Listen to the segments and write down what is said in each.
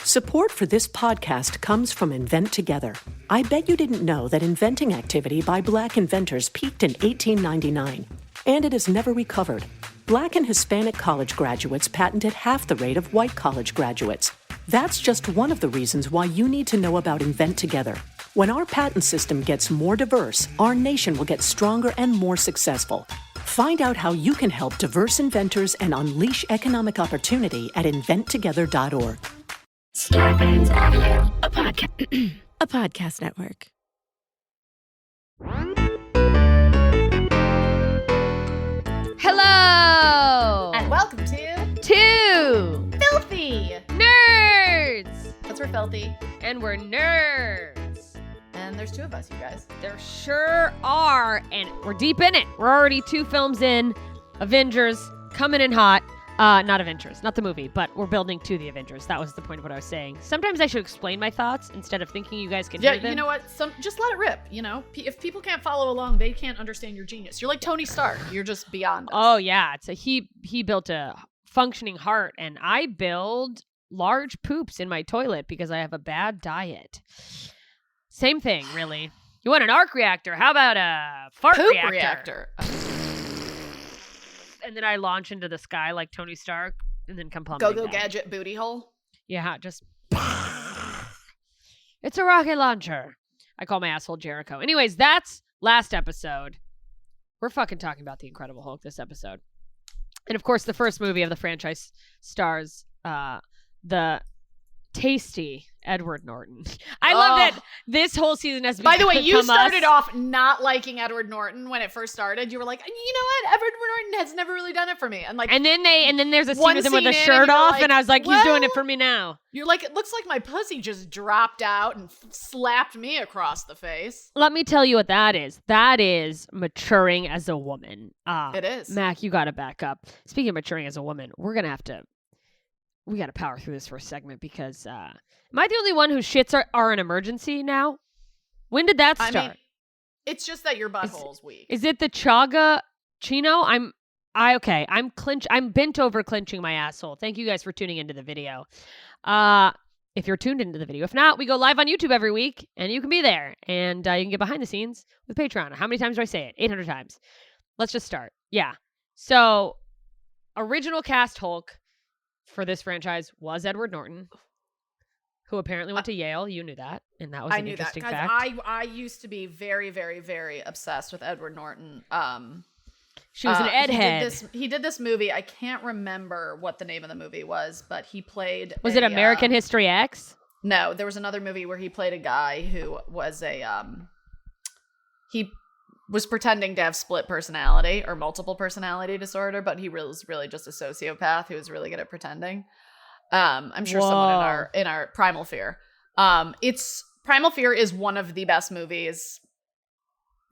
Support for this podcast comes from Invent Together. I bet you didn't know that inventing activity by Black inventors peaked in 1899, and it has never recovered. Black and Hispanic college graduates patented half the rate of white college graduates. That's just one of the reasons why you need to know about Invent Together. When our patent system gets more diverse, our nation will get stronger and more successful. Find out how you can help diverse inventors and unleash economic opportunity at inventtogether.org. Starbane's Audio, a podcast network. Hello! And welcome to Filthy Nerds! Because we're filthy. And we're nerds. And there's two of us, you guys. There sure are. And we're deep in it. We're already 2 films in. Avengers coming in hot. Not Avengers, not the movie, but we're building to the Avengers. That was the point of what I was saying. Sometimes I should explain my thoughts instead of thinking you guys can hear them. Yeah, you know what? Just let it rip, you know? If people can't follow along, they can't understand your genius. You're like Tony Stark. You're just beyond us. Oh, yeah. He built a functioning heart, and I build large poops in my toilet because I have a bad diet. Same thing, really. You want an arc reactor? How about a fart Poop reactor? And then I launch into the sky like Tony Stark, and then come plummeting Go down. gadget booty hole. Yeah, just it's a rocket launcher. I call my asshole Jericho. Anyways, that's last episode. We're fucking talking about the Incredible Hulk this episode, and of course, the first movie of the franchise stars the tasty Edward Norton. I love that this whole season has been. By the way, you started off not liking Edward Norton when it first started. You were like, you know what? Edward Norton has never really done it for me. And then there's a scene with him with the shirt off, and I was like, he's doing it for me now. You're like, it looks like my pussy just dropped out and slapped me across the face. Let me tell you what that is. That is maturing as a woman. It is. Mac, you got to back up. Speaking of maturing as a woman, we got to power through this for a segment because am I the only one whose shits are an emergency now? When did that start? I mean, it's just that your butthole's weak. Is it the chaga chino? I'm bent over clenching my asshole. Thank you guys for tuning into the video. If you're tuned into the video. If not, we go live on YouTube every week and you can be there and you can get behind the scenes with Patreon. How many times do I say it? 800 times. Let's just start. Yeah. So original cast Hulk for this franchise was Edward Norton, who apparently went to Yale. You knew that, and that was an interesting fact. I used to be very, very, very obsessed with Edward Norton. She was an Ed head. He did this movie. I can't remember what the name of the movie was, but he played. Was it American History X? No, there was another movie where he played a guy who was he was pretending to have split personality or multiple personality disorder, but he was really just a sociopath who was really good at pretending. I'm sure someone in our Primal Fear. Primal Fear is one of the best movies.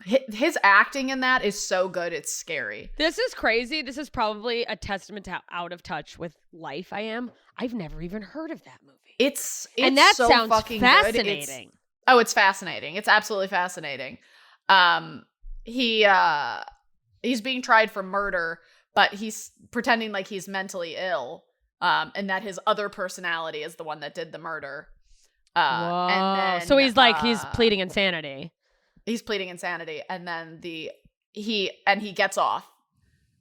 His acting in that is so good, it's scary. This is crazy. This is probably a testament to how out of touch with life I am. I've never even heard of that movie. It's and that so sounds fucking fascinating. Good. It's fascinating. It's absolutely fascinating. He's being tried for murder, but he's pretending like he's mentally ill, and that his other personality is the one that did the murder. Whoa. And then, so he's pleading insanity. He's pleading insanity, and then he gets off.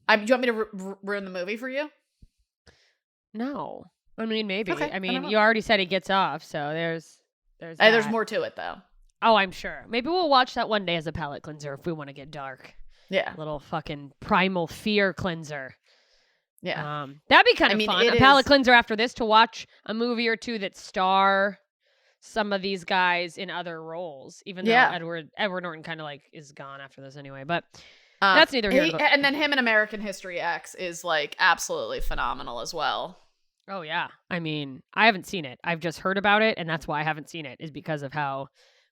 Do you want me to ruin the movie for you? No, I mean maybe. Okay, I mean you already said he gets off, so there's more to it though. Oh, I'm sure. Maybe we'll watch that one day as a palate cleanser if we want to get dark. Yeah. A little fucking Primal Fear cleanser. Yeah. That'd be kind of fun. A palate cleanser after this to watch a movie or two that star some of these guys in other roles, even though Edward Norton kind of like is gone after this anyway. But that's neither here nor there. And then him in American History X is like absolutely phenomenal as well. Oh, yeah. I mean, I haven't seen it. I've just heard about it, and that's why I haven't seen it, is because of how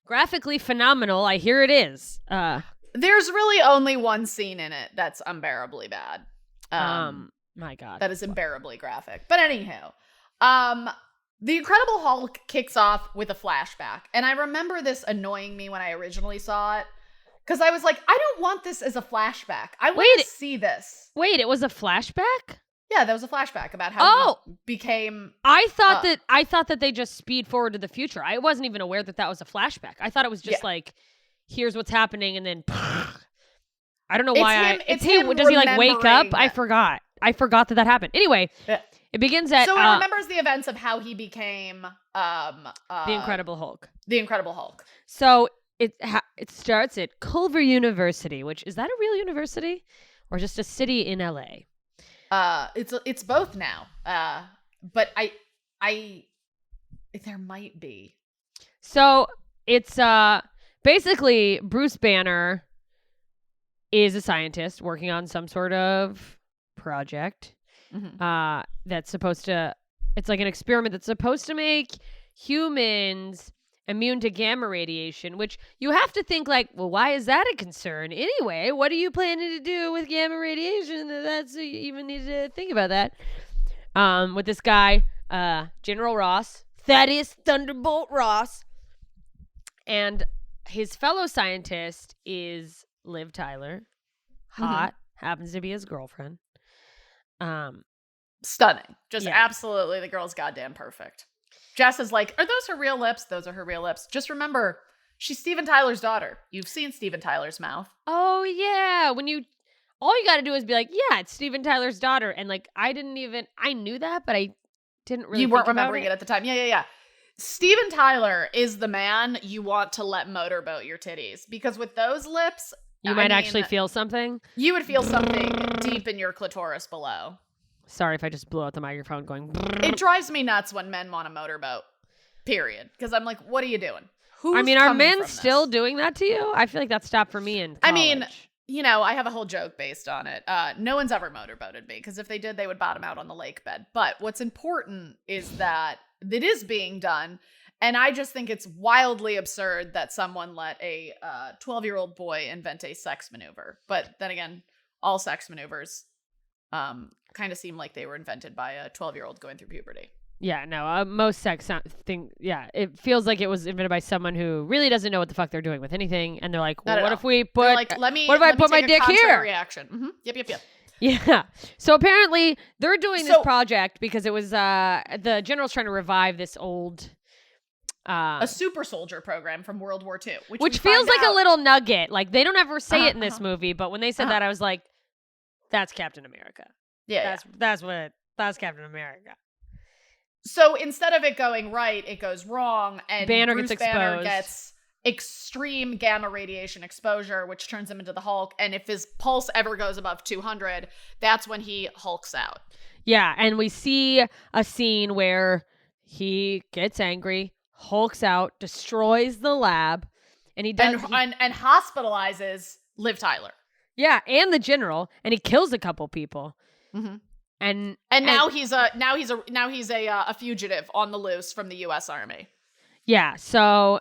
graphically phenomenal I hear it is. There's really only one scene in it that's unbearably bad. My God. That is unbearably graphic. But anyhow, The Incredible Hulk kicks off with a flashback. And I remember this annoying me when I originally saw it. Because I was like, I don't want this as a flashback. I want to see this. Wait, it was a flashback? Yeah, that was a flashback about how he became. I thought that they just speed forward to the future. I wasn't even aware that was a flashback. I thought it was just like, here's what's happening, and then I don't know why. It's him. Does he like wake up? I forgot that happened. Anyway, it begins at. So it remembers the events of how he became the Incredible Hulk. The Incredible Hulk. So it starts at Culver University, which is that a real university or just a city in LA? It's both now. But I there might be. So it's basically Bruce Banner is a scientist working on some sort of project that's supposed to. It's like an experiment that's supposed to make humans immune to gamma radiation, which you have to think like, well, why is that a concern anyway? What are you planning to do with gamma radiation? That's you even need to think about that. With this guy, General Ross, Thaddeus Thunderbolt Ross, and his fellow scientist is Liv Tyler, hot, happens to be his girlfriend. Stunning, just absolutely, the girl's goddamn perfect. Jess is like, are those her real lips? Those are her real lips. Just remember, she's Steven Tyler's daughter. You've seen Steven Tyler's mouth. Oh, yeah. All you got to do is be like, yeah, it's Steven Tyler's daughter. And like, I knew that, but I didn't really. You weren't remembering it at the time. Yeah. Steven Tyler is the man you want to let motorboat your titties. Because with those lips, you might actually feel something. You would feel something deep in your clitoris below. Sorry if I just blew out the microphone going. It drives me nuts when men want a motorboat, period. Because I'm like, what are you doing? Are men still doing that to you? I feel like that stopped for me in college. I mean, I have a whole joke based on it. No one's ever motorboated me, because if they did, they would bottom out on the lake bed. But what's important is that it is being done. And I just think it's wildly absurd that someone let a 12-year-old boy invent a sex maneuver. But then again, all sex maneuvers kind of seem like they were invented by a 12-year-old going through puberty. Yeah, no, most sex thing, it feels like it was invented by someone who really doesn't know what the fuck they're doing with anything, and they're like, well, what if we put, like, what if I put my dick here? Reaction. Mm-hmm. Yep. Yeah. So apparently they're doing this project because it was the general's trying to revive this old a super soldier program from World War II, which feels like a little nugget. Like they don't ever say it in this movie, but when they said that, I was like, that's Captain America. Yeah, that's Captain America. So instead of it going right, it goes wrong, and Bruce Banner gets extreme gamma radiation exposure, which turns him into the Hulk. And if his pulse ever goes above 200, that's when he hulks out. Yeah, and we see a scene where he gets angry, hulks out, destroys the lab, and he does and hospitalizes Liv Tyler. Yeah, and the general, and he kills a couple people. Mm-hmm. And now he's a fugitive on the loose from the U.S. Army. Yeah, so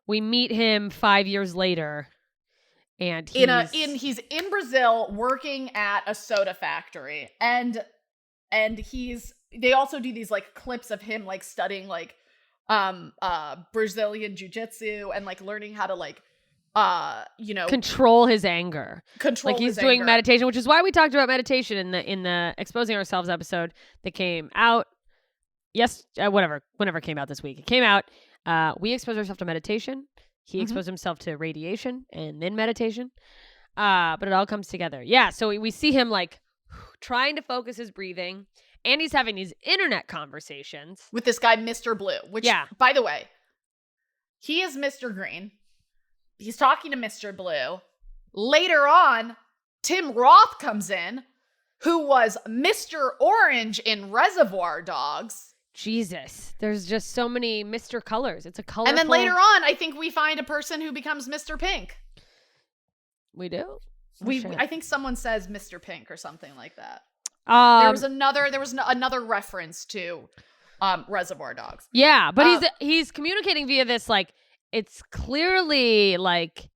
we meet him 5 years later, and he's in Brazil working at a soda factory, and they also do these like clips of him like studying like Brazilian jiu-jitsu and like learning how to like control his anger. Like he's doing meditation, which is why we talked about meditation in the Exposing Ourselves episode that came out. Whenever it came out this week, it came out. We exposed ourselves to meditation. He exposed himself to radiation and then meditation. But it all comes together. Yeah. So we see him like trying to focus his breathing, and he's having these internet conversations with this guy, Mr. Blue, which, by the way, he is Mr. Green. He's talking to Mr. Blue. Later on, Tim Roth comes in, who was Mr. Orange in Reservoir Dogs. Jesus, there's just so many Mr. Colors. It's a colorful... And then later on, I think we find a person who becomes Mr. Pink. We do? I think someone says Mr. Pink or something like that. There was another reference to Reservoir Dogs. Yeah, but he's communicating via this like... It's clearly like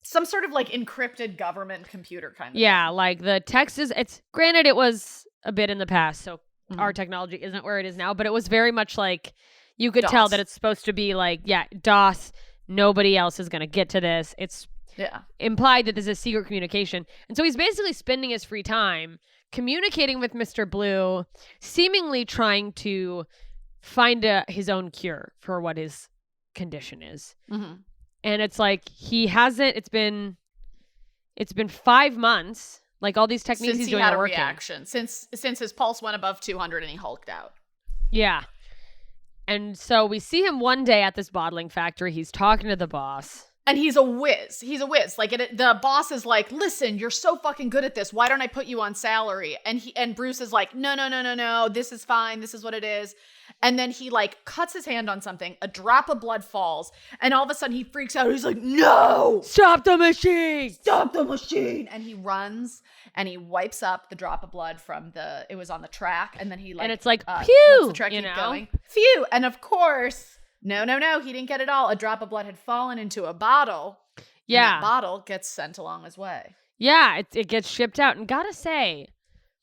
some sort of like encrypted government computer kind of thing. Like the text is, it's granted it was a bit in the past, so our technology isn't where it is now, but it was very much like you could tell that it's supposed to be like, DOS, nobody else is going to get to this. It's implied that this is secret communication. And so he's basically spending his free time communicating with Mr. Blue, seemingly trying to find his own cure for what his condition is. Mm-hmm. And it's like he hasn't. It's been 5 months. Like all these techniques Since he's doing had are a working. reaction. Since his pulse went above 200 and he hulked out. Yeah. And so we see him one day at this bottling factory. He's talking to the boss. And he's a whiz. Like the boss is like, listen, you're so fucking good at this. Why don't I put you on salary? And Bruce is like, no. This is fine. This is what it is. And then he like cuts his hand on something. A drop of blood falls. And all of a sudden he freaks out. He's like, no, Stop the machine. stop the machine. And he runs and he wipes up the drop of blood from it was on the track. And then he like, And it's like, lets phew, the track you keep know? going. Phew. And of course, no, he didn't get it all. A drop of blood had fallen into a bottle. Yeah. And that bottle gets sent along his way. Yeah, it gets shipped out. And gotta say,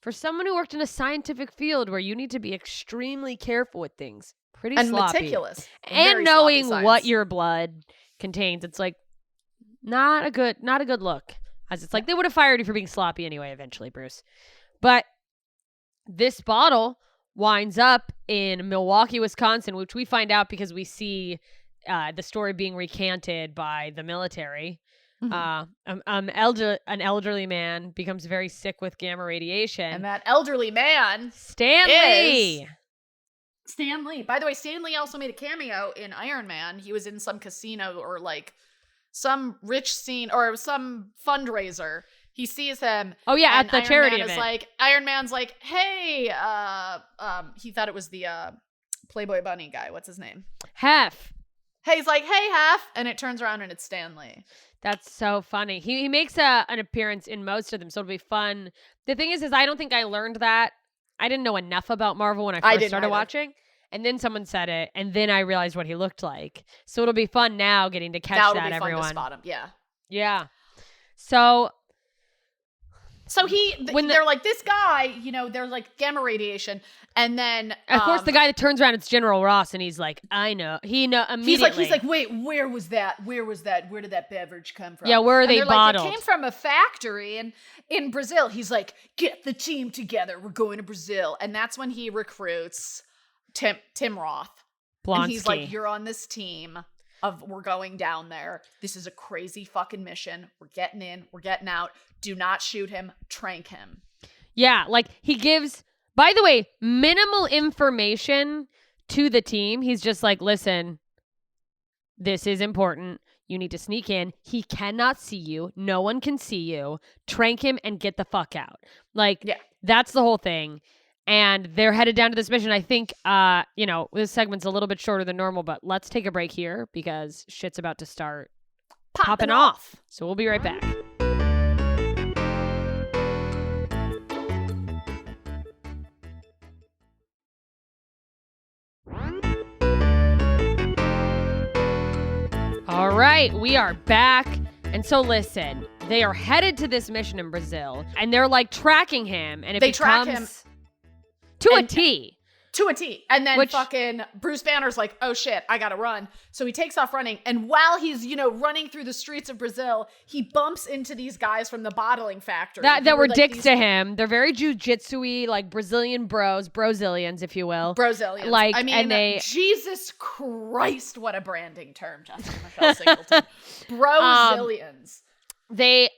for someone who worked in a scientific field where you need to be extremely careful with things, pretty And sloppy. meticulous. And Very knowing sloppy what science. your blood contains, it's like not a good look. As it's like they would have fired you for being sloppy anyway, eventually, Bruce. But this bottle winds up in Milwaukee, Wisconsin, which we find out because we see the story being recanted by the military. Mhm. An elderly man becomes very sick with gamma radiation. And that elderly man, Stanley! Stan Lee. By the way, Stan Lee also made a cameo in Iron Man. He was in some casino or like some rich scene or some fundraiser. He sees him. Oh yeah, and at the Iron charity Man is event. like, Iron Man's like, hey, he thought it was the Playboy Bunny guy. What's his name? Hef. Hey, he's like, hey, Hef. And it turns around and it's Stan Lee. That's so funny. He makes an appearance in most of them, so it'll be fun. The thing is I don't think I learned that. I didn't know enough about Marvel when I first didn't started either. watching. And then someone said it, and then I realized what he looked like. So it'll be fun now getting to catch That'll that, be fun everyone. to spot him. Yeah. Yeah. So They're like, this guy, they're like gamma radiation. And then of course the guy that turns around, it's General Ross, and he's like, I know. He know immediately. He's like, wait, where was that? Where did that beverage come from? Yeah, where are and they they're bottled? Like, it came from a factory in Brazil. He's like, get the team together. We're going to Brazil. And that's when he recruits Tim Roth. Blonsky. And he's like, you're on this team we're going down there. This is a crazy fucking mission. We're getting in. We're getting out. Do not shoot him. Trank him. Yeah, like he gives, by the way, minimal information to the team. He's just like, listen, this is important. You need to sneak in. He cannot see you. No one can see you. Trank him and get the fuck out. Like, Yeah. That's the whole thing. And they're headed down to this mission. I think, this segment's a little bit shorter than normal, but let's take a break here because shit's about to start popping off. So we'll be right back. All right, we are back. And so listen, they are headed to this mission in Brazil and they're like tracking him and They track him to a T. To a T. And then fucking Bruce Banner's like, oh shit, I gotta run. So he takes off running. And while he's, running through the streets of Brazil, he bumps into these guys from the bottling factory. That were like dicks to him. They're very jujitsu-y, like Brazilian Brozilians, if you will. Brazilians. Like, I mean, and they, Jesus Christ, what a branding term, Jessica Michelle Singleton. Brazilians.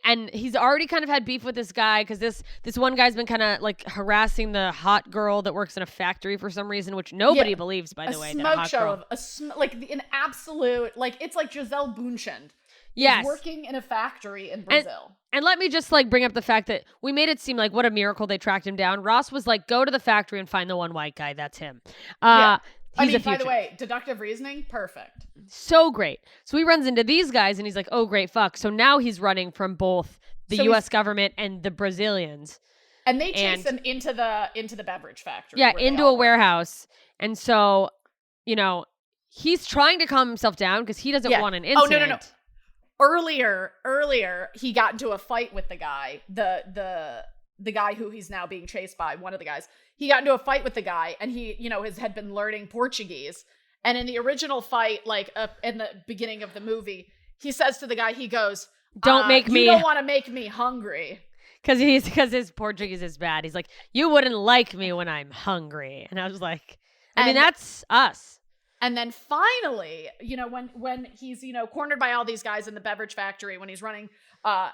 And he's already kind of had beef with this guy because this one guy's been kind of like harassing the hot girl that works in a factory for some reason, which nobody believes, by the way. Smoke that show of like an absolute, like it's like Giselle Bundchen. Yes. Working in a factory in Brazil. And let me just like bring up the fact that we made it seem like what a miracle they tracked him down. Ross was like, go to the factory and find the one white guy. That's him. Yeah. He's by the way, deductive reasoning, perfect. So great. So he runs into these guys and he's like, oh, great, fuck. So now he's running from both the U.S. government and the Brazilians. And they chase him into the beverage factory. Yeah, into a warehouse. And so, he's trying to calm himself down because he doesn't want an incident. Oh, no. Earlier, he got into a fight with the guy, the guy who he's now being chased by, one of the guys. He got into a fight with the guy and he, had been learning Portuguese. And in the original fight, like in the beginning of the movie, he says to the guy, he goes, you don't want to make me hungry. because his Portuguese is bad. He's like, you wouldn't like me when I'm hungry, and I was like, I mean, that's us. And then finally, when he's, cornered by all these guys in the beverage factory, when he's running,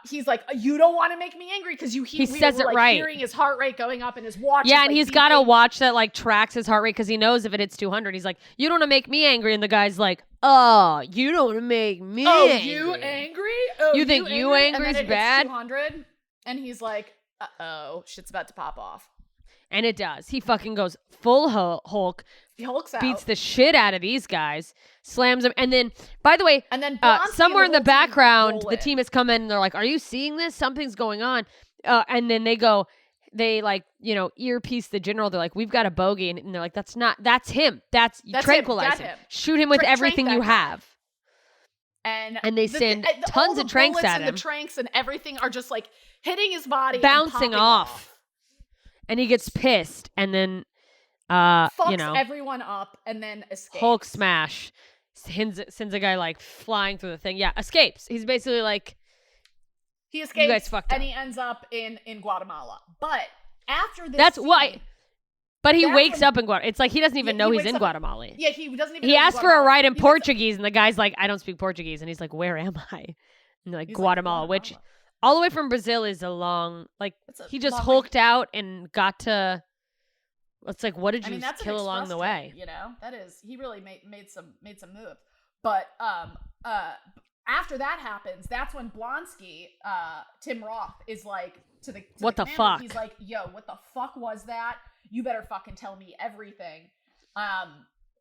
he's like, you don't want to make me angry, because he says it right. Hearing his heart rate going up and his watch. Yeah, and he's got a watch that like tracks his heart rate, because he knows if it hits 200, he's like, you don't want to make me angry, and the guy's like, oh, you don't want to make me angry. You angry? Oh, you think you angry is bad? 200, and he's like, uh-oh, shit's about to pop off. And it does. He fucking goes full Hulk. He hulks out. Beats the shit out of these guys. Slams them. And then, by the way, somewhere in the whole background, team the team has come in and they're like, are you seeing this? Something's going on. And then they earpiece the general. They're like, we've got a bogey. And they're like, that's him. That's tranquilize him. Shoot him with everything you have. And they send tons of tranks at him. And the tranks and everything are just like hitting his body. Bouncing off. And he gets pissed. And then, fucks everyone up and then escapes. Hulk smash. Sends a guy like flying through the thing. Yeah, escapes. He's basically like, he escapes. You guys fucked up. And he ends up in Guatemala. But after this, that's why. But he wakes up in Guatemala. It's like he doesn't even know he's in Guatemala. Yeah, he doesn't even. He asks for a ride in Portuguese, and the guy's like, "I don't speak Portuguese," and he's like, "Where am I?" And they're like, Guatemala, which all the way from Brazil is a long. Like he just hulked out and got to. It's like, what did you kill along the way? That is, he really made some moves. But after that happens, that's when Blonsky, Tim Roth, is like to the what the commander, fuck? He's like, yo, what the fuck was that? You better fucking tell me everything.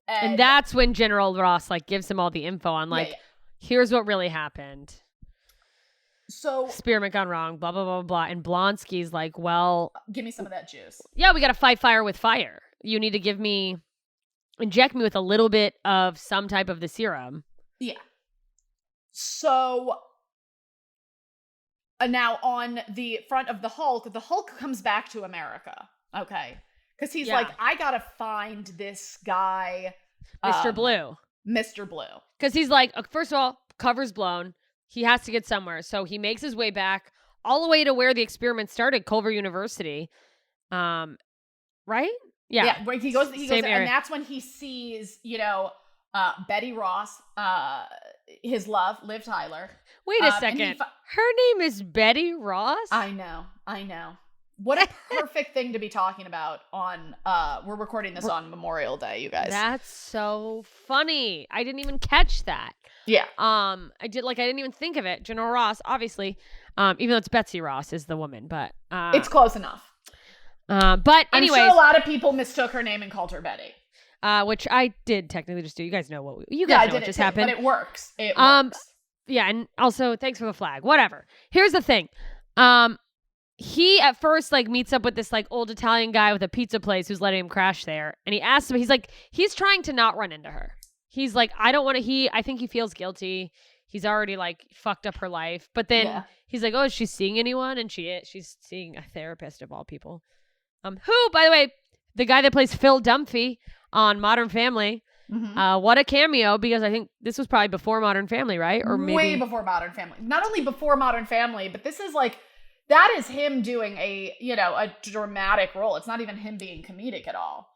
And that's when General Ross like gives him all the info on like, here's what really happened. So experiment gone wrong, blah blah blah blah, and Blonsky's like, well, give me some of that juice. Yeah, we got to fight fire with fire. You need to inject me with a little bit of some type of the serum. Yeah. So now on the front of the Hulk comes back to America. Okay, because he's like, I gotta find this guy, Mr. Blue. Mr. Blue. Because he's like, first of all, cover's blown. He has to get somewhere. So he makes his way back all the way to where the experiment started, Culver University. Right? Yeah. Yeah, where he goes, and that's when he sees, Betty Ross, his love, Liv Tyler. Wait a second. Her name is Betty Ross? I know. What a perfect thing to be talking about on, we're recording this on Memorial Day, you guys. That's so funny. I didn't even catch that. Yeah. I didn't even think of it. General Ross, obviously, even though it's Betsy Ross is the woman, but. It's close enough. But anyways. I'm sure a lot of people mistook her name and called her Betty. Which I did technically just do. You guys know what just happened. But it works. It works. Yeah, and also thanks for the flag. Whatever. Here's the thing. He at first like meets up with this like old Italian guy with a pizza place who's letting him crash there, and he asks him. He's trying to not run into her. He's like, I don't want to. I think he feels guilty. He's already like fucked up her life. But then he's like, oh, is she seeing anyone? And she's seeing a therapist of all people. Who, by the way, the guy that plays Phil Dunphy on Modern Family. Mm-hmm. What a cameo, because I think this was probably before Modern Family, right? Or maybe way before Modern Family. Not only before Modern Family, but this is like, that is him doing a dramatic role. It's not even him being comedic at all.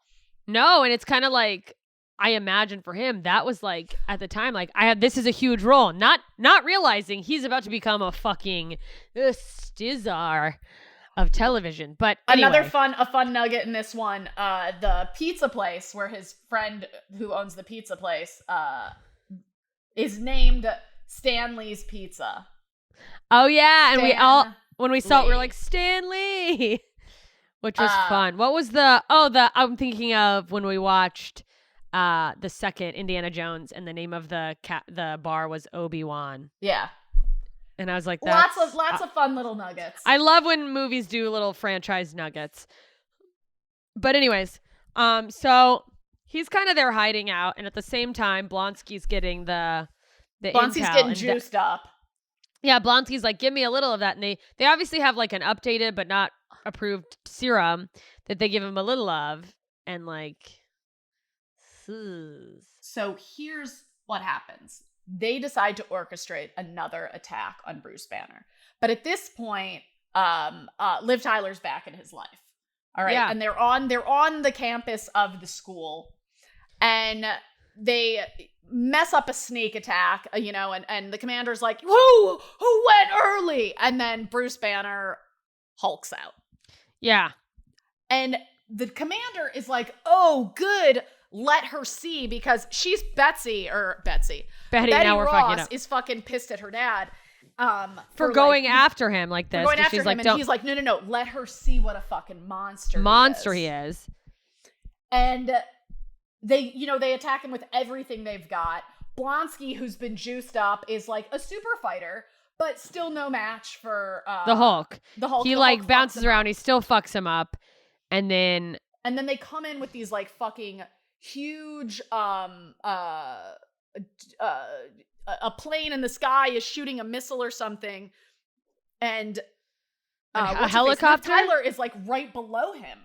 No, and it's kind of like, I imagine for him, that was like, at the time, like, this is a huge role. Not realizing he's about to become a fucking Stizar of television. But anyway. A fun nugget in this one, the pizza place where his friend who owns the pizza place is named Stanley's Pizza. Oh yeah, and when we saw it, we were like, Stanley, which was fun. What was I'm thinking of when we watched the second Indiana Jones, and the name of the bar was Obi-Wan. Yeah. And I was like, lots of fun little nuggets. I love when movies do little franchise nuggets. But anyways, so he's kind of there hiding out, and at the same time, Blonsky's getting the Blonsky's intel getting juiced up. Yeah, Blonsky's like, give me a little of that, and they obviously have like an updated but not approved serum that they give him a little of, and like. So here's what happens. They decide to orchestrate another attack on Bruce Banner. But at this point, Liv Tyler's back in his life. All right. Yeah. And they're on the campus of the school, and they mess up a sneak attack, and the commander's like, who went early? And then Bruce Banner hulks out. Yeah. And the commander is like, oh, good, let her see, because she's Betty, now we're fucking Ross up. is fucking pissed at her dad. For going after him like this. For going after she's him, like, and don't. he's like, no, let her see what a fucking monster He is. And they attack him with everything they've got. Blonsky, who's been juiced up, is like a super fighter, but still no match for The Hulk. He Hulk bounces fucks him around. up. He still fucks him up. And then they come in with these like fucking huge a plane in the sky is shooting a missile or something, and a helicopter. Liv Tyler is like right below him.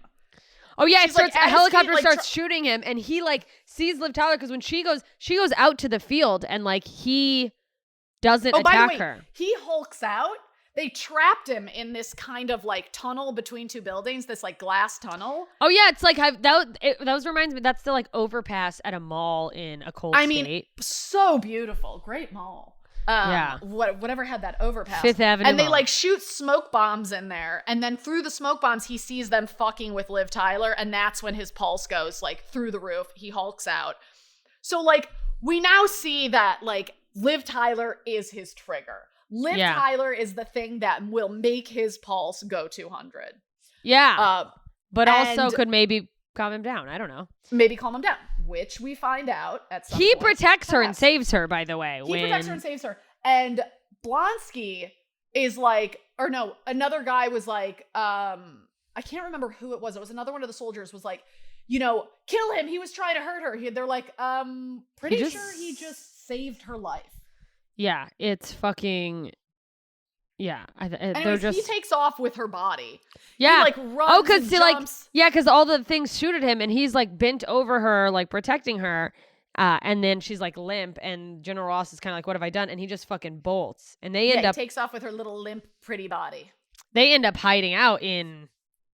Oh yeah, She's, like, a at his helicopter feet, like, starts shooting him, and he like sees Liv Tyler because when she goes out to the field, and like he doesn't by the attack way, her. He hulks out. They trapped him in this kind of like tunnel between two buildings, this like glass tunnel. Oh yeah, it's like that reminds me. That's the like overpass at a mall in a cold state. So beautiful, great mall. Yeah. Whatever had that overpass. Fifth Avenue And they Mall. like shoot smoke bombs in there, and then through the smoke bombs he sees them fucking with Liv Tyler, and that's when his pulse goes like through the roof. He hulks out. So like we now see that like Liv Tyler is his trigger. Liv Tyler is the thing that will make his pulse go 200. Yeah. But and also could maybe calm him down. I don't know. Maybe calm him down, which we find out at some He point. protects her and saves her, by the way. He protects her and saves her. And Blonsky is like, or no, another guy was like, I can't remember who it was. It was another one of the soldiers was like, kill him. He was trying to hurt her. They're like, pretty sure he just saved her life. Yeah, it's fucking. Yeah, Anyways, he takes off with her body. Yeah, he like runs and jumps. because all the things shoot at him, and he's like bent over her, like protecting her, and then she's like limp, and General Ross is kind of like, "What have I done?" And he just fucking bolts, and they end up takes off with her little limp, pretty body. They end up hiding out in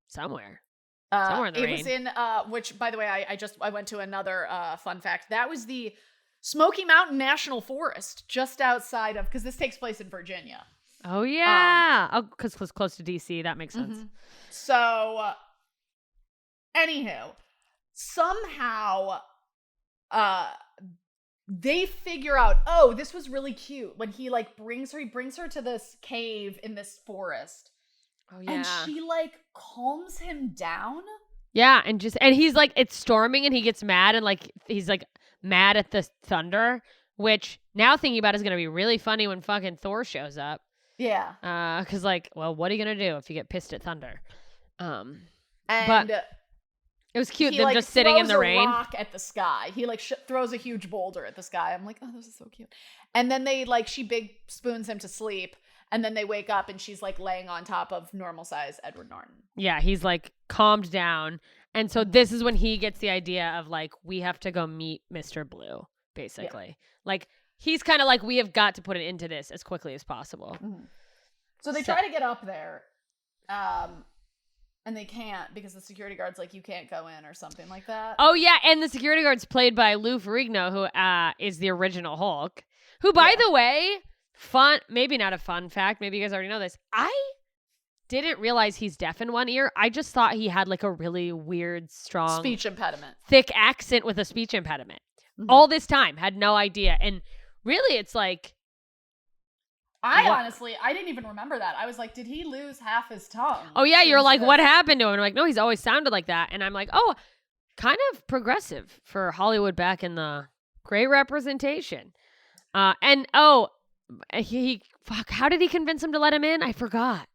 somewhere in the rain. It was in which, by the way, I went to another fun fact. That was the Smoky Mountain National Forest, just outside of, because this takes place in Virginia. Oh yeah, because it was close to DC. That makes sense. Mm-hmm. So, anywho, somehow, they figure out, oh, this was really cute when he like brings her to this cave in this forest. Oh yeah, and she like calms him down. Yeah, and he's like, it's storming, and he gets mad, and like he's like mad at the thunder, which now thinking about is gonna be really funny when fucking Thor shows up. Yeah. Because like, well, what are you gonna do if you get pissed at thunder? But it was cute. He, them like, just sitting in the throws rain. a rock at the sky. He like throws a huge boulder at the sky. I'm like, oh, this is so cute. And then they like she big spoons him to sleep, and then they wake up and she's like laying on top of normal size Edward Norton. Yeah, he's like calmed down, and so this is when he gets the idea of like, we have to go meet Mr. Blue, basically. Yeah. Like he's kind of like, we have got to put an end to this as quickly as possible. Mm-hmm. So they try to get up there, and they can't because the security guard's like, you can't go in or something like that. Oh yeah, and the security guard's played by Lou Ferrigno, who is the original Hulk. Who, by the way, maybe not a fun fact, maybe you guys already know this. I didn't realize he's deaf in one ear. I just thought he had like a really weird, strong speech impediment, thick accent with a speech impediment. Mm-hmm. All this time, had no idea, and really, it's like. Honestly, I didn't even remember that. I was like, did he lose half his tongue? Oh, yeah. You're like, what happened to him? And I'm like, no, he's always sounded like that. And I'm like, oh, kind of progressive for Hollywood back in the great representation. How did he convince him to let him in? I forgot.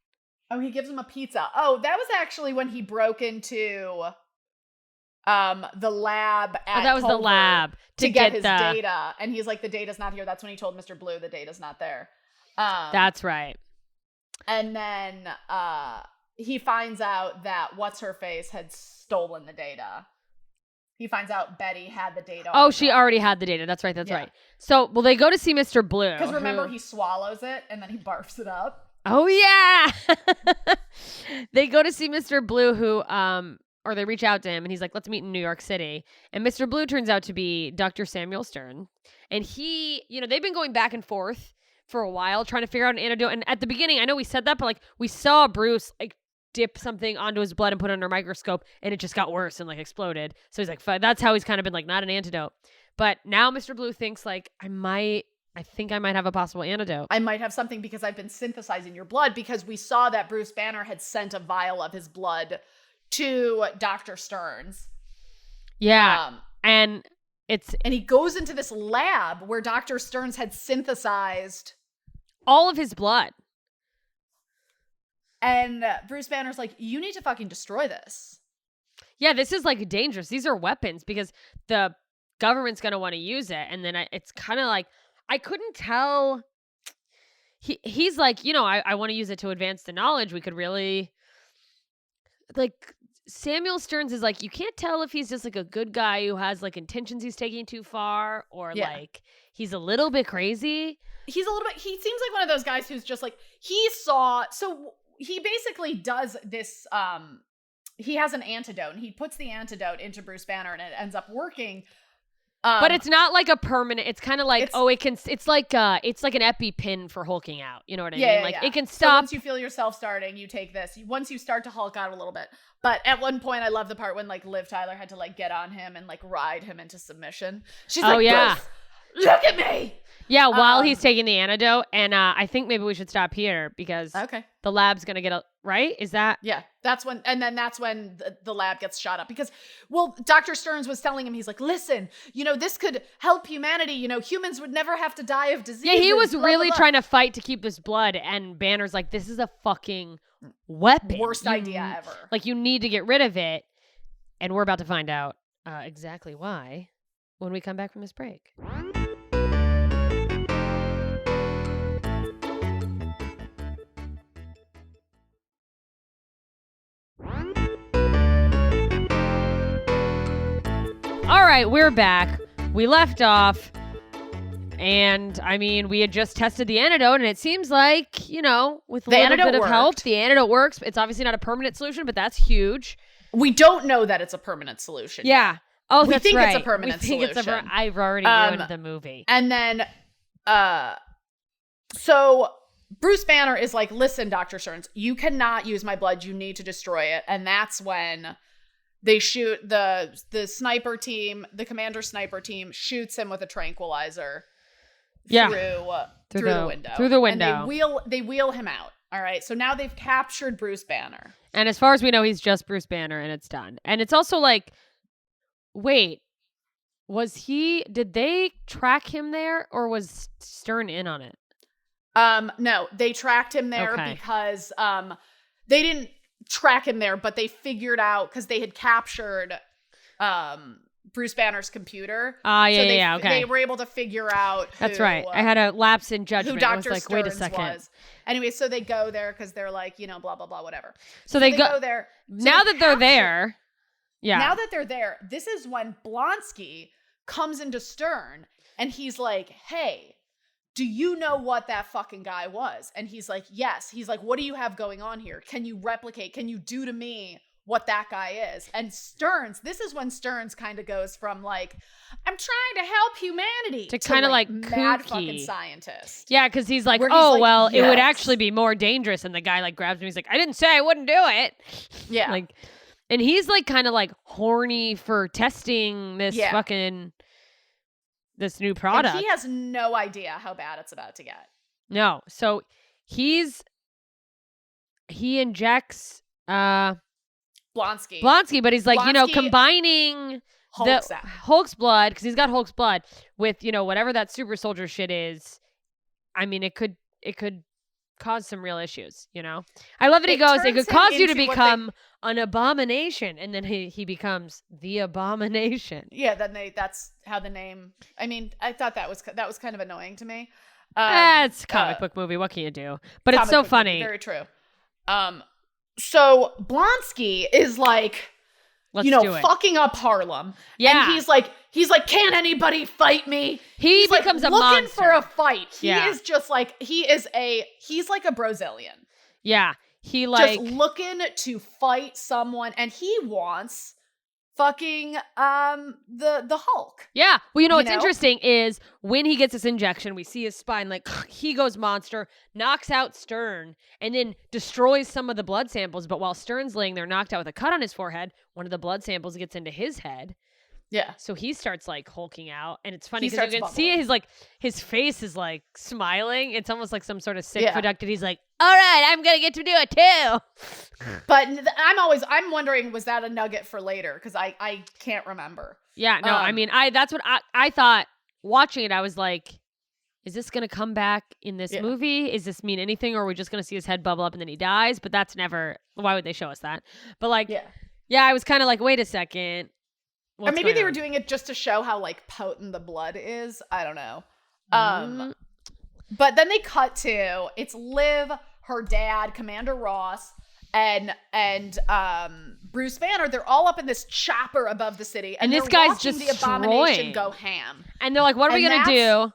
Oh, he gives him a pizza. Oh, that was actually when he broke into the lab at that was Culver the lab to get his data. And he's like, the data's not here. That's when he told Mr. Blue the data's not there. That's right. And then he finds out that What's-Her-Face had stolen the data. He finds out Betty had the data. Oh, she already had the data. That's right. That's right. So, well, they go to see Mr. Blue. Because remember, he swallows it and then he barfs it up. Oh yeah. They go to see Mr. Blue, who or they reach out to him and he's like, let's meet in New York City. And Mr. Blue turns out to be Dr. Samuel Stern. And he, they've been going back and forth for a while trying to figure out an antidote. And at the beginning, I know we said that, but like we saw Bruce like dip something onto his blood and put it under a microscope and it just got worse and like exploded. So he's like, that's how he's kind of been like, not an antidote. But now Mr. Blue thinks like, I think I might have a possible antidote. I might have something because I've been synthesizing your blood, because we saw that Bruce Banner had sent a vial of his blood to Dr. Stearns. Yeah. And he goes into this lab where Dr. Stearns had synthesized all of his blood. And Bruce Banner's like, you need to fucking destroy this. Yeah, this is like dangerous. These are weapons because the government's going to want to use it. And then it's kind of like, I couldn't tell. He's like, I want to use it to advance the knowledge. We could really, like, Samuel Stearns is like, you can't tell if he's just like a good guy who has like intentions he's taking too far, or like he's a little bit crazy. He seems like one of those guys who's just like, so he basically does this, he has an antidote and he puts the antidote into Bruce Banner and it ends up working. But it's not like a permanent. It's kind of like it's like an EpiPen for hulking out. You know what I mean? Like it can stop. So once you feel yourself starting, you take this. Once you start to hulk out a little bit. But at one point, I love the part when like Liv Tyler had to like get on him and like ride him into submission. She's like, yeah, look at me. Yeah, while he's taking the antidote. And I think maybe we should stop here because the lab's going to get right? Is that? Yeah, that's when the lab gets shot up because, Dr. Stearns was telling him, he's like, listen, this could help humanity. Humans would never have to die of disease. Yeah, he was really trying to fight to keep this blood. And Banner's like, this is a fucking weapon. Worst idea ever. Like, you need to get rid of it. And we're about to find out exactly why when we come back from this break. All right, we're back. We left off, and I mean, we had just tested the antidote, and it seems like, with a little bit of help, the antidote works. It's obviously not a permanent solution, but that's huge. We don't know that it's a permanent solution. Yeah. Oh, we that's think right. it's a permanent solution. I've already ruined the movie. And then, so Bruce Banner is like, listen, Dr. Stearns, you cannot use my blood. You need to destroy it. And that's when they shoot the sniper team, the commander sniper team shoots him with a tranquilizer through the window. Through the window. And they wheel him out. All right. So now they've captured Bruce Banner. And as far as we know, he's just Bruce Banner and it's done. And it's also like, wait, did they track him there or was Stern in on it? No, they tracked him there because they didn't track him there, but they figured out because they had captured Bruce Banner's computer. They were able to figure out who, that's right. I had a lapse in judgment. Who Dr. I was like, wait a second. Was. Anyway, so they go there because they're like, blah, blah, blah, whatever. So they go there. Now that they're there. Yeah. Now that they're there, this is when Blonsky comes into Stern and he's like, hey, do you know what that fucking guy was? And he's like, yes. He's like, what do you have going on here? Can you replicate? Can you do to me what that guy is? And this is when Stearns kind of goes from like, I'm trying to help humanity to kind of like mad kooky fucking scientist. Yeah, because he's like, it would actually be more dangerous. And the guy like grabs him. He's like, I didn't say I wouldn't do it. Yeah. Like, and he's like kind of like horny for testing this this new product. And he has no idea how bad it's about to get. No. So he injects Blonsky, but he's like, combining Hulk's blood, because he's got Hulk's blood, with, whatever that super soldier shit is. I mean, it could cause some real issues, I love that he goes, it could cause you to become an abomination, and then he becomes the abomination. Yeah, that's how the name, I mean, I thought that was kind of annoying to me. It's a comic book movie, what can you do? But it's so funny. Very true. So Blonsky is like Let's do it. fucking up Harlem. Yeah. And he's like, can't anybody fight me? He's becomes a looking monster. for a fight. He Yeah. is just like, he's like a Brazilian. Yeah. He Just looking to fight someone, and he wants fucking the Hulk. Yeah. Well, what's interesting is when he gets this injection, we see his spine, like he goes monster, knocks out Stern, and then destroys some of the blood samples. But while Stern's laying there knocked out with a cut on his forehead, one of the blood samples gets into his head. Yeah. So he starts like hulking out, and it's funny He because you starts can see bubbling. his face is like smiling. It's almost like some sort of sick Yeah. productive. He's like, all right, I'm gonna get to do it too. But I'm wondering, was that a nugget for later? Because I can't remember. Yeah, no, I mean, that's what I thought watching it. I was like, is this gonna come back in this movie? Is this mean anything, or are we just gonna see his head bubble up and then he dies? But that's never. Why would they show us that? But like, yeah, I was kind of like, wait a second. Or maybe they were doing it just to show how like potent the blood is. I don't know. But then they cut to it's Liv, her dad, Commander Ross, and Bruce Banner. They're all up in this chopper above the city, and this they're guy's watching just the Abomination go ham. And they're like, "What are we gonna do?"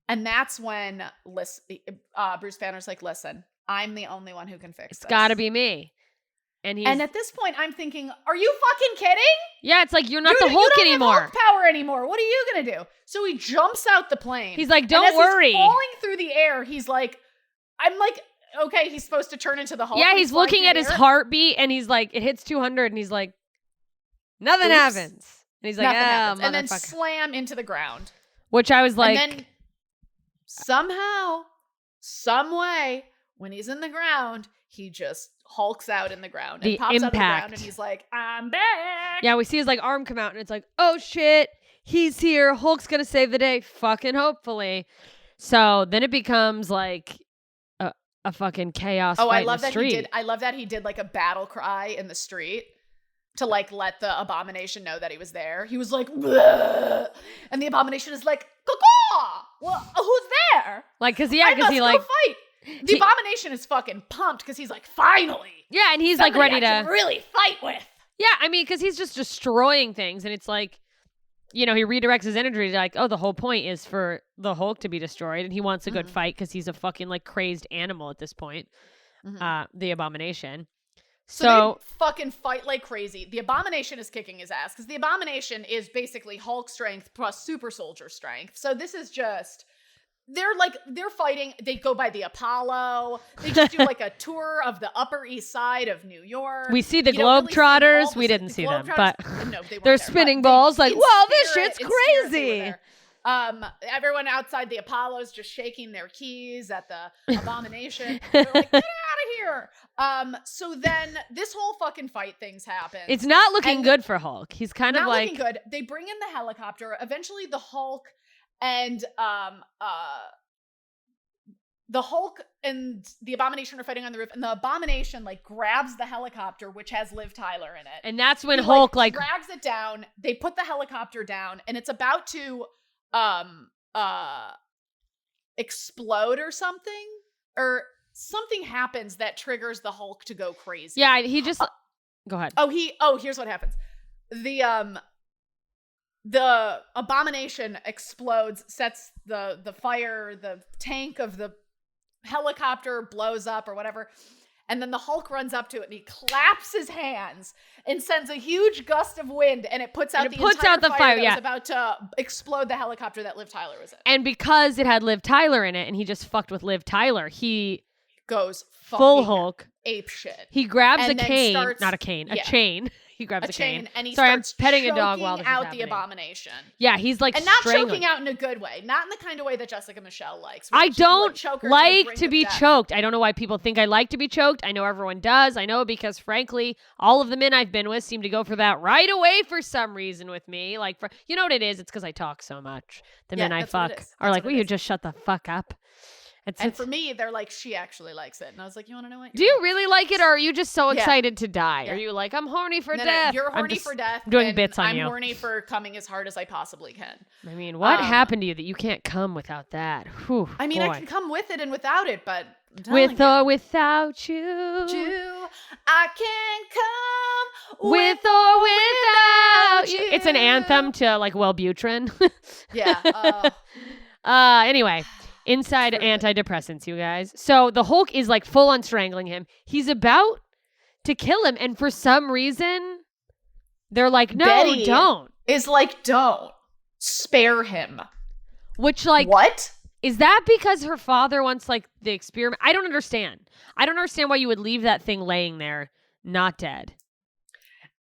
And that's when Bruce Banner's like, "Listen, I'm the only one who can fix this. It's got to be me." And at this point, I'm thinking, are you fucking kidding? Yeah, it's like you're not the Hulk anymore. You don't have Hulk power anymore. What are you gonna do? So he jumps out the plane. He's like, don't and as worry. He's falling through the air. He's like, I'm like, okay, he's supposed to turn into the Hulk. Yeah, he's looking at his heartbeat, and he's like, it hits 200, and he's like, nothing happens. And he's like, nothing oh, happens. And then motherfucker. slam into the ground. Which I was like, and then somehow, some way, when he's in the ground, he just hulks out in the ground and pops out of the ground, and he's like, I'm back. Yeah, we see his like arm come out, and it's like, oh shit, he's here. Hulk's gonna save the day, fucking hopefully. So then it becomes like a fucking chaos. I love that he did. I love that he did like a battle cry in the street to like let the Abomination know that he was there. He was like, bleh! And the Abomination is like, caw. Well, who's there? Like, because he like fight. The Abomination is fucking pumped because he's like, finally. Yeah, and he's like ready to really fight with. Yeah, I mean, because he's just destroying things, and it's like, he redirects his energy to like, oh, the whole point is for the Hulk to be destroyed, and he wants a good fight because he's a fucking like crazed animal at this point. The Abomination. So they fucking fight like crazy. The Abomination is kicking his ass because the Abomination is basically Hulk strength plus super soldier strength. So this is just. They're fighting. They go by the Apollo. They just do like a tour of the Upper East Side of New York. We see the Globetrotters. We didn't see them, but no, they're spinning balls like, wow, this shit's crazy. Everyone outside the Apollo is just shaking their keys at the Abomination. They're like, get out of here. So then this whole fucking fight things happen. It's not looking good for Hulk. He's kind of like not looking good. They bring in the helicopter. Eventually the Hulk and the Hulk and the Abomination are fighting on the roof, and the Abomination like grabs the helicopter, which has Liv Tyler in it. And that's when Hulk like drags it down. They put the helicopter down, and it's about to explode or something. Or something happens that triggers the Hulk to go crazy. Yeah, he just go ahead. Here's what happens. The Abomination explodes, sets the fire, the tank of the helicopter blows up or whatever. And then the Hulk runs up to it and he claps his hands and sends a huge gust of wind, and it puts out the fire that was about to explode the helicopter that Liv Tyler was in. And because it had Liv Tyler in it and he just fucked with Liv Tyler, he goes full Hulk ape shit. He grabs and a chain, not a cane, a chain. He grabs a chain, and he I'm starts petting a dog while this is out happening. the Abomination. Yeah, he's like, and not strangling. choking out in a good way, not in the kind of way that Jessica Michelle likes. I don't like to be death. choked. I don't know why people think I like to be choked. I know everyone does. I know because, frankly, all of the men I've been with seem to go for that right away for some reason with me. Like, you know what it is? It's because I talk so much. The men I fuck are like, will you just shut the fuck up? And for me, they're like, she actually likes it. And I was like, you want to know what? Do you really like it, or are you just so Yeah. excited to die? Yeah. Are you like, I'm horny for No, death? you're I'm horny just for death. doing and bits on I'm you. horny for coming as hard as I possibly can. I mean, what happened to you that you can't come without that? Whew, I mean, boy. I can come with it and without it, but I'm telling With you, or without you. I can come With or without you. It's an anthem to like Wellbutrin. Yeah. Anyway, inside antidepressants, you guys. So the Hulk is like full on strangling him. He's about to kill him, and for some reason, they're like, no, Betty don't. Is like, don't spare him. Which like What? is that because her father wants like the experiment? I don't understand. I don't understand why you would leave that thing laying there, not dead.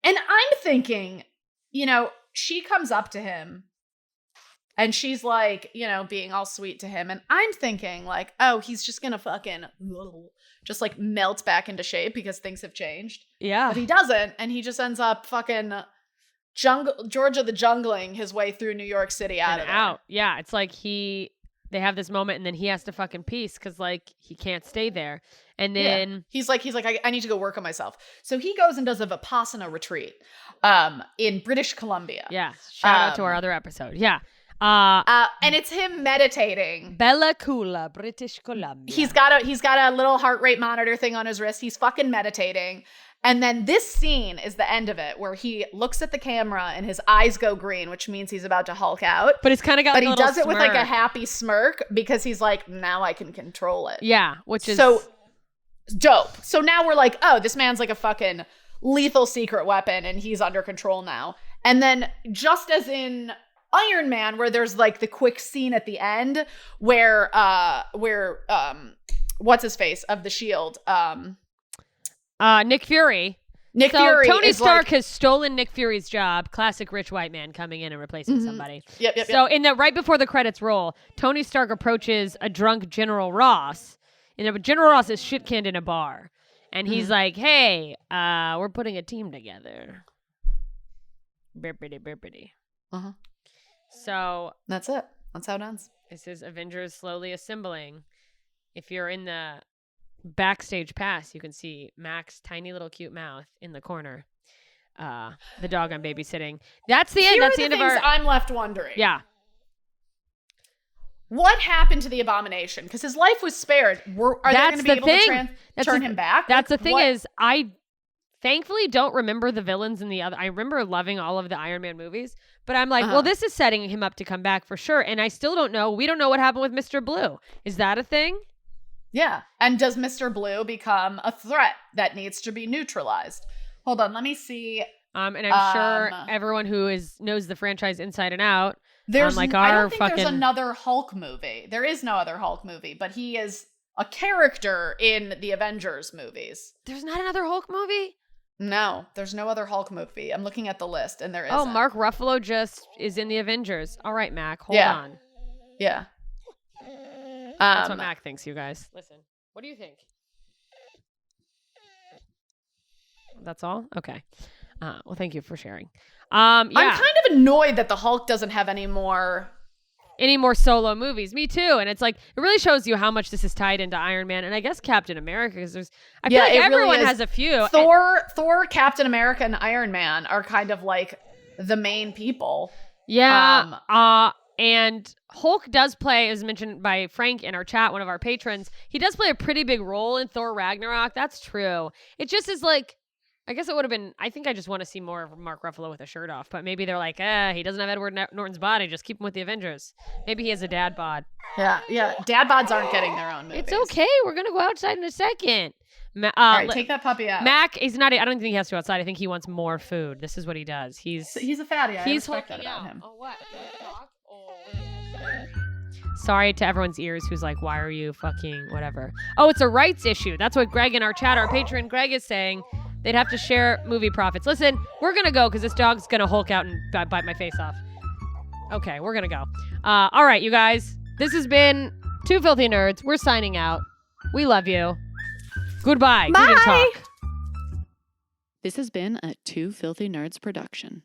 And I'm thinking, you know, she comes up to him and she's like, you know, being all sweet to him. And I'm thinking like, oh, he's just going to fucking just like melt back into shape because things have changed. Yeah. But he doesn't. And he just ends up fucking Georgia the jungling his way through New York City out of there. Out. Yeah. It's like they have this moment and then he has to fucking peace because like he can't stay there. And then he's like, I need to go work on myself. So he goes and does a Vipassana retreat in British Columbia. yeah, shout out to our other episode. Yeah. And it's him meditating. Bella Coola, British Columbia. He's got a little heart rate monitor thing on his wrist. He's fucking meditating. And then this scene is the end of it where he looks at the camera and his eyes go green, which means he's about to Hulk out. But it's kind of got But like he a little does it with like a smirk. happy smirk because he's like, now I can control it. Yeah, which is So dope. So now we're like, oh, this man's like a fucking lethal secret weapon and he's under control now. And then just as in Iron Man, where there's like the quick scene at the end where what's his face of the Shield? Nick Fury. Nick So Fury. Tony is Stark like, has stolen Nick Fury's job. Classic rich white man coming in and replacing somebody. Yep. So in the right before the credits roll, Tony Stark approaches a drunk General Ross, and General Ross is shit canned in a bar, and he's like, "Hey, we're putting a team together." Bippity. Uh-huh. So That's it. That's how it ends. this is Avengers slowly assembling. If you're in the backstage pass, you can see Mac's tiny little cute mouth in the corner. The dog I'm babysitting. That's the end. Here That's are the end of things our. I'm left wondering. Yeah. What happened to the Abomination? Because his life was spared. Are they That's going to be the able thing. to turn him back? That's Like, the thing what- is, I thankfully don't remember the villains in the other. I remember loving all of the Iron Man movies, but I'm like, well, this is setting him up to come back for sure. And I still don't know. We don't know what happened with Mr. Blue. Is that a thing? Yeah. And does Mr. Blue become a threat that needs to be neutralized? Hold on, let me see. And I'm sure everyone who knows the franchise inside and out. There's like I our don't think fucking there's another Hulk movie. There is no other Hulk movie, but he is a character in the Avengers movies. There's not another Hulk movie? No, there's no other Hulk movie. I'm looking at the list and there isn't. Oh, Mark Ruffalo just is in the Avengers. All right, Mac, hold Yeah. on. Yeah. That's what Mac thinks, you guys. Listen, what do you think? That's all? Okay. Well, thank you for sharing. Yeah. I'm kind of annoyed that the Hulk doesn't have any more solo movies. Me too. And it's like, it really shows you how much this is tied into Iron Man and I guess Captain America, because I feel like it really everyone is. has a few. Thor, Captain America, and Iron Man are kind of like the main people. Yeah. And Hulk does play, as mentioned by Frank in our chat, one of our patrons, he does play a pretty big role in Thor Ragnarok. That's true. It just is like, I guess it would have been, I think I just want to see more of Mark Ruffalo with a shirt off, but maybe they're like, he doesn't have Edward Norton's body, just keep him with the Avengers. Maybe he has a dad bod. Yeah. Dad bods aren't getting their own movies. It's okay. We're going to go outside in a second. All right, take that puppy out. Mac, I don't think he has to go outside. I think he wants more food. This is what he does. He's a fatty. I he's respect that hulking about out. him. Oh, what? Sorry to everyone's ears who's like, why are you fucking whatever? Oh, it's a rights issue. That's what Greg in our chat, our patron Greg, is saying. They'd have to share movie profits. Listen, we're going to go because this dog's going to Hulk out and bite my face off. Okay, we're going to go. All right, you guys. This has been Two Filthy Nerds. We're signing out. We love you. Goodbye. Bye. Good to talk. This has been a Two Filthy Nerds production.